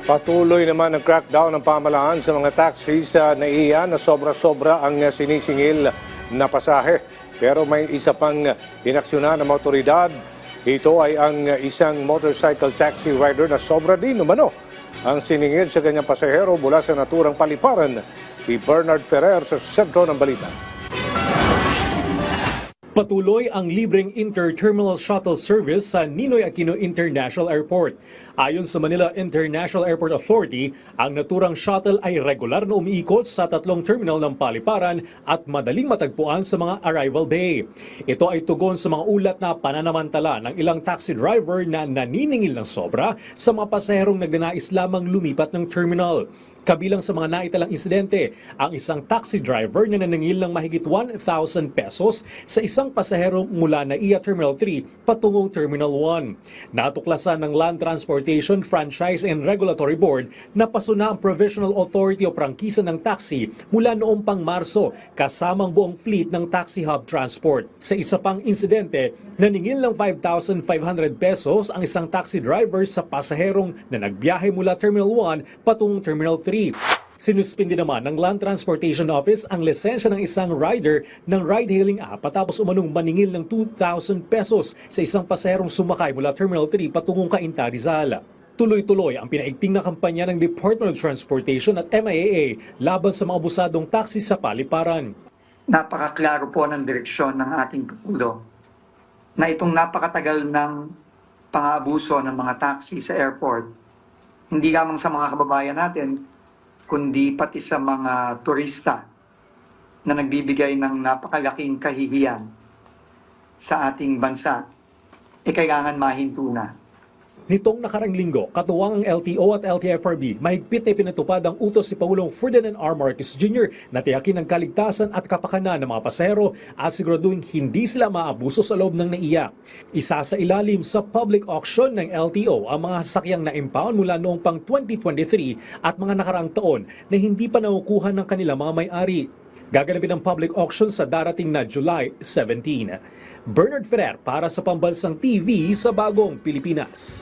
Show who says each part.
Speaker 1: Patuloy naman ang crackdown ng pamahalaan sa mga taxis sa NAIA na sobra-sobra ang sinisingil na pasahe. Pero may isa pang inaksyonan ng otoridad. Ito ay ang isang motorcycle taxi rider na sobra din umano ang siningil sa kanyang pasahero mula sa naturang paliparan. Si Bernard Ferrer sa sentro ng balita.
Speaker 2: Patuloy ang libreng inter-terminal shuttle service sa Ninoy Aquino International Airport. Ayon sa Manila International Airport Authority, ang naturang shuttle ay regular na umiikot sa 3 terminal ng paliparan at madaling matagpuan sa mga arrival bay. Ito ay tugon sa mga ulat na pananamantala ng ilang taxi driver na naniningil ng sobra sa mga pasaherong nagnanais lamang lumipat ng terminal. Kabilang sa mga naitalang insidente, ang isang taxi driver na naningil ng mahigit 1,000 pesos sa isang pasahero mula NAIA Terminal 3 patungong Terminal 1. Natuklasan ng Land Transportation Franchise and Regulatory Board na pasuna ang Provisional Authority o prangkisa ng taxi mula noong pang Marso kasamang buong fleet ng Taxi Hub Transport. Sa isa pang insidente, naningil ng 5,500 pesos ang isang taxi driver sa pasaherong na nagbiyahe mula Terminal 1 patungong Terminal 3. Sinuspindi naman ng Land Transportation Office ang lisensya ng isang rider ng ride-hailing app patapos umanong maningil ng 2,000 pesos sa isang pasaherong sumakay mula Terminal 3 patungong Cainta, Rizal. Tuloy-tuloy ang pinaigting na kampanya ng Department of Transportation at MIAA laban sa mga abusadong taxi sa paliparan.
Speaker 3: Napakaklaro po ng direksyon ng ating Pangulo na itong napakatagal ng pang-aabuso ng mga taxi sa airport, hindi lamang sa mga kababayan natin, kundi pati sa mga turista na nagbibigay ng napakalaking kahihiyan sa ating bansa, kailangan mahinto na.
Speaker 2: Nitong nakarang linggo, katuwang ang LTO at LTFRB, mahigpit na pinatupad ang utos si Pangulong Ferdinand R. Marcos Jr. na tiyakin ang kaligtasan at kapakanan ng mga pasahero at siguraduhin hindi sila maabuso sa loob ng NAIA. Isa sa ilalim sa public auction ng LTO ang mga sasakyang na-impound mula noong pang 2023 at mga nakaraang taon na hindi pa nakukuha ng kanilang mga may-ari. Gaganapin ang public auction sa darating na July 17. Bernard Ferrer para sa Pambansang TV sa Bagong Pilipinas.